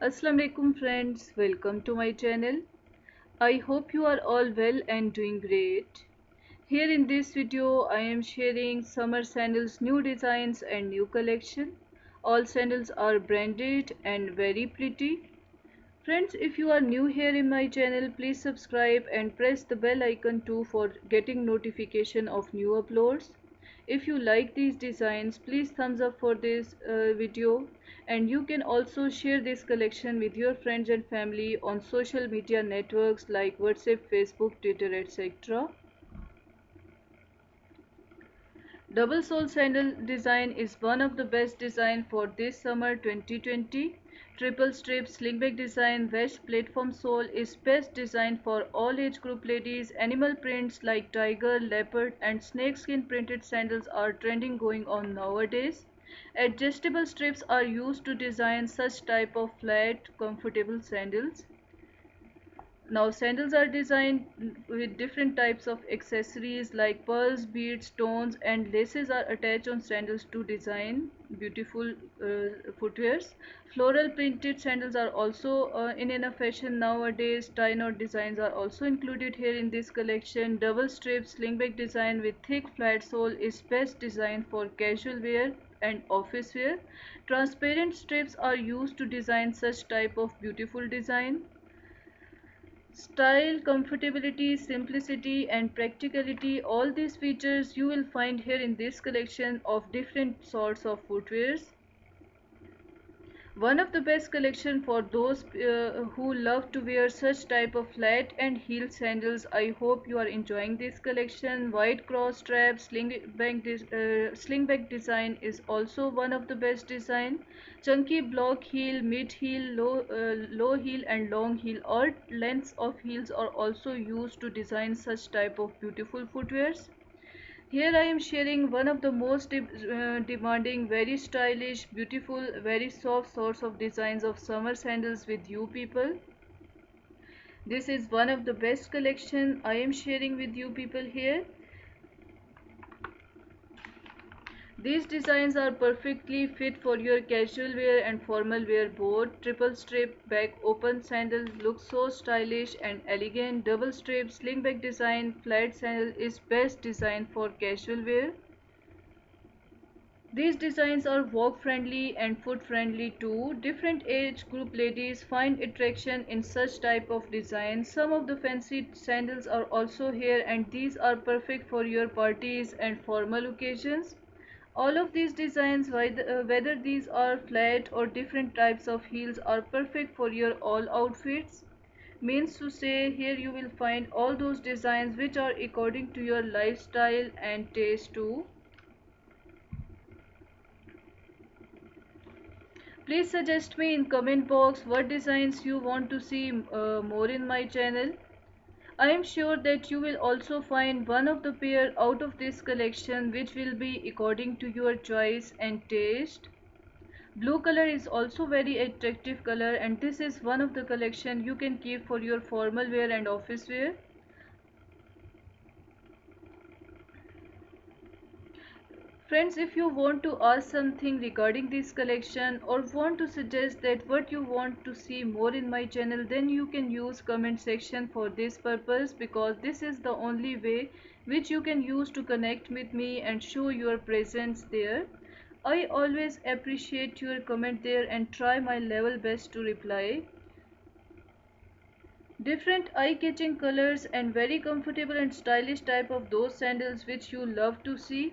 Assalamu alaikum friends, welcome to my channel. I hope you are all well and doing great. Here in this video I am sharing summer sandals new designs and new collection. All sandals are branded and very pretty. Friends, if you are new here in my channel, please subscribe and press the bell icon too for getting notification of new uploads. If you like these designs, please thumbs up for this video, and you can also share this collection with your friends and family on social media networks like WhatsApp, Facebook, Twitter, etc. Double sole sandal design is one of the best design for this summer 2020. Triple strip slingback design wedge platform sole is best design for all age group ladies. Animal prints like tiger, leopard and snakeskin printed sandals are trending going on nowadays. Adjustable strips are used to design such type of flat, comfortable sandals. Now sandals are designed with different types of accessories like pearls, beads, stones and laces are attached on sandals to design beautiful footwears. Floral printed sandals are also in a fashion nowadays. Tie knot designs are also included here in this collection. Double strip slingback design with thick flat sole is best designed for casual wear and office wear. Transparent strips are used to design such type of beautiful design. Style, comfortability, simplicity and practicality, all these features you will find here in this collection of different sorts of footwears. One of the best collection for those who love to wear such type of flat and heel sandals. I hope you are enjoying this collection. Wide cross strap slingback design is also one of the best design. Chunky block heel, mid heel, low heel and long heel. All lengths of heels are also used to design such type of beautiful footwears. Here I am sharing one of the most demanding, very stylish, beautiful, very soft sorts of designs of summer sandals with you people. This is one of the best collection I am sharing with you people here. These designs are perfectly fit for your casual wear and formal wear both. Triple strip back open sandals look so stylish and elegant. Double strip slingback design flat sandal is best designed for casual wear. These designs are walk friendly and foot friendly too. Different age group ladies find attraction in such type of designs. Some of the fancy sandals are also here and these are perfect for your parties and formal occasions. All of these designs, whether these are flat or different types of heels, are perfect for your all outfits. Means to say, here you will find all those designs which are according to your lifestyle and taste too. Please suggest me in comment box what designs you want to see more in my channel. I am sure that you will also find one of the pair out of this collection which will be according to your choice and taste. Blue color is also very attractive color and this is one of the collection you can keep for your formal wear and office wear. Friends, if you want to ask something regarding this collection or want to suggest that what you want to see more in my channel, then you can use comment section for this purpose, because this is the only way which you can use to connect with me and show your presence there. I always appreciate your comment there and try my level best to reply. Different eye-catching colors and very comfortable and stylish type of those sandals which you love to see.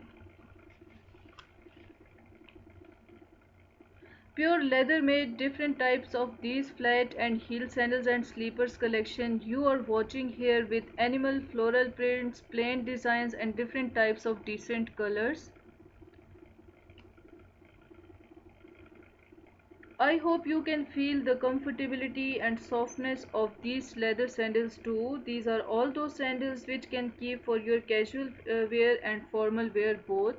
Pure leather made different types of these flat and heel sandals and sleepers collection you are watching here with animal floral prints, plain designs and different types of decent colors. I hope you can feel the comfortability and softness of these leather sandals too. These are all those sandals which can keep for your casual wear and formal wear both.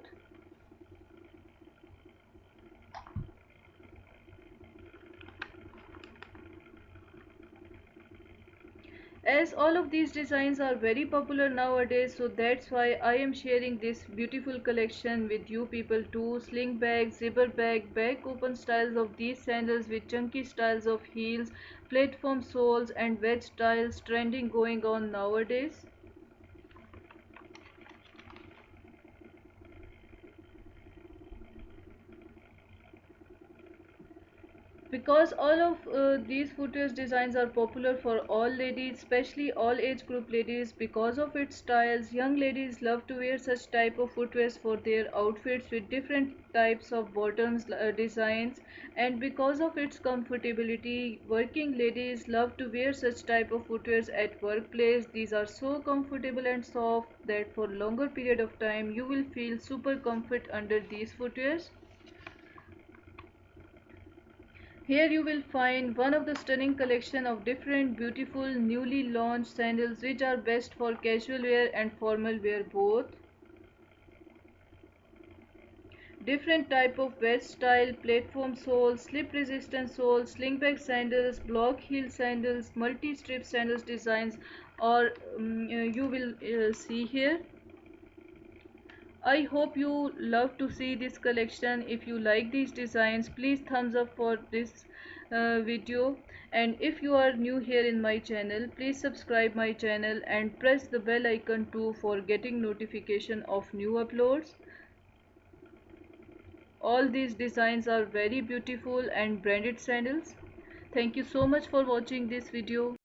As all of these designs are very popular nowadays, so that's why I am sharing this beautiful collection with you people too. Sling bag, zipper bag, back open styles of these sandals with chunky styles of heels, platform soles and wedge styles trending going on nowadays. Because all of these footwear designs are popular for all ladies, especially all age group ladies, because of its styles, young ladies love to wear such type of footwear for their outfits with different types of bottoms designs, and because of its comfortability, working ladies love to wear such type of footwear at workplace. These are so comfortable and soft that for longer period of time you will feel super comfort under these footwears. Here you will find one of the stunning collection of different beautiful newly launched sandals which are best for casual wear and formal wear both. Different type of vest style, platform soles, slip resistant soles, slingback sandals, block heel sandals, multi-strip sandals designs or you will see here. I hope you love to see this collection. If you like these designs, please thumbs up for this video, and if you are new here in my channel, please subscribe my channel and press the bell icon too for getting notification of new uploads. All these designs are very beautiful and branded sandals. Thank you so much for watching this video.